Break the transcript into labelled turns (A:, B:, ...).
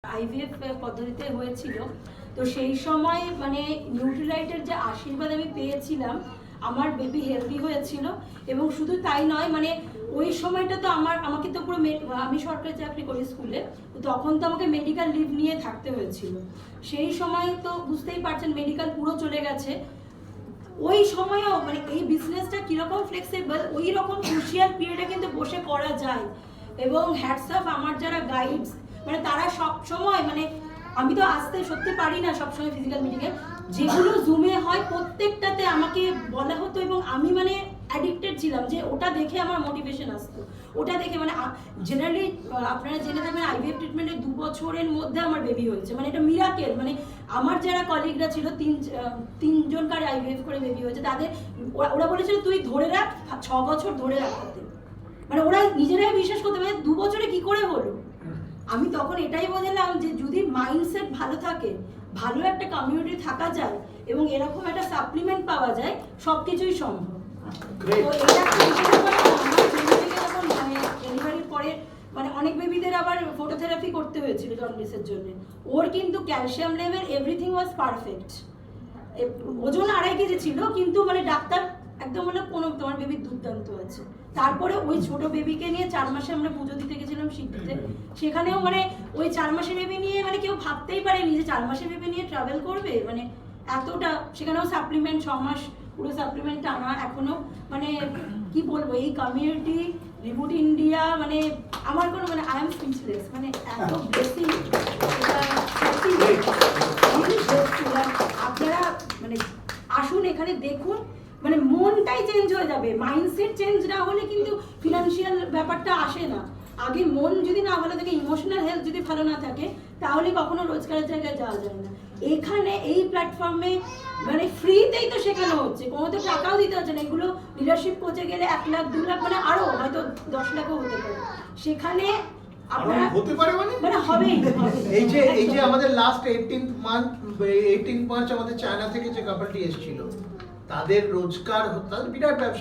A: IVF পদ্ধতিতে হয়েছিল। তো সেই সময় মানে নিউট্রিলাইটের যে আশীর্বাদ আমি পেয়েছিলাম, আমার বেবি হেলদি হয়েছিল। এবং শুধু তাই নয়, মানে ওই সময়টা তো আমাকে তো পুরো আমি সরকারি চাকরি করি স্কুলে, তো তখন তো আমাকে মেডিকেল লিভ নিয়ে থাকতে হয়েছিল। সেই সময় তো বুঝতেই পারছেন মেডিকেল পুরো চলে গেছে। ওই সময়ও মানে এই বিজনেসটা কীরকম ফ্লেক্সিবল, ওই রকম ক্রুশিয়াল পিরিয়ডে কিন্তু বসে করা যায়। এবং হ্যাটস অফ আমার যারা গাইডস, মানে তারা সব সময়, মানে আমি তো আসতে সত্যি পারি না সবসময় ফিজিক্যাল মিটিংয়ে, যেগুলো জুমে হয় প্রত্যেকটাতে আমাকে বলা হতো এবং আমি মানে অ্যাডিক্টেড ছিলাম যে ওটা দেখে আমার মোটিভেশন আসতো। ওটা দেখে মানে জেনারেলি আপনারা জেনে থাকবেন আইভিএফ ট্রিটমেন্টে 2 বছরের মধ্যে আমার বেবি হয়েছে, মানে এটা মিরাকেল। মানে আমার যারা কলিগরা ছিল তিনজনকার আইভিএফ করে বেবি হয়েছে, তাদের ওরা বলেছিল তুই ধরে রাখ, 6 বছর ধরে রাখতে, মানে ওরা নিজেরাই বিশ্বাস করতে পারে 2 বছরে কি করে হলো। আমি তখন এটাই বললাম যে যদি মাইন্ডসেট ভালো থাকে, ভালো একটা কমিউনিটি থাকা যায় এবং এরকম একটা সাপ্লিমেন্ট পাওয়া যায়, সবকিছুই সম্ভব। তো এটা যখন মানে ডেলিভারির পরে মানে অনেক বেবিদের আবার ফটোথেরাপি করতে হয়েছিল জন্ডিসের জন্য। ওর কিন্তু calcium level everything was perfect. ওজন 2.5 কেজি ছিল, কিন্তু মানে ডাক্তার একদম বলে কোনো তোমার বেবির দুর্দান্ত আছে। তারপরে ওই ছোট বেবিকে নিয়ে 4 মাসে আমরা পুজো দিতে গেছিলাম সিদ্ধিতে। সেখানেও মানে ওই 4 মাসের বেবি নিয়ে মানে কেউ ভাবতেই পারেনি যে 4 মাসের বেবি নিয়ে ট্রাভেল করবে, মানে এতটা। সেখানেও সাপ্লিমেন্ট 6 মাস পুরো সাপ্লিমেন্ট আনা এখনো, মানে কি বলবো, এই কমিউনিটি রিবুট ইন্ডিয়া, মানে আমার কোনো মানে আই এম স্পিচলেস, মানে এত বেশি আপনারা মানে আসুন এখানে দেখুন, মানে মনটাই চেঞ্জ হয়ে যাবে। মাইন্ডসেট চেঞ্জ না হলে কিন্তু ফিনান্সিয়াল ব্যাপারটা আসে না। আগে মন যদি না ভালো থাকে, ইমোশনাল হেলথ যদি ভালো না থাকে, তাহলে কখনো রোজগারের জায়গায় যাওয়া যায় না। এখানে এই প্ল্যাটফর্মে মানে ফ্রিতেই তো শেখানো হচ্ছে, কোনো তো টাকাও দিতে হচ্ছে না। এগুলো লিডারশিপ কোচে গেলে 1 লাখ 2 লাখ, মানে আরো হয়তো 10 লাখও হতে পারে। সেখানে আপনারা
B: হতে পারে মানে
A: হবেই।
B: এই যে আমাদের লাস্ট 18 মার্চ আমাদের চায়না থেকে যে কাপলটি এসেছিল, তাদের রোজগার, তাদের বিরাট ব্যবসা।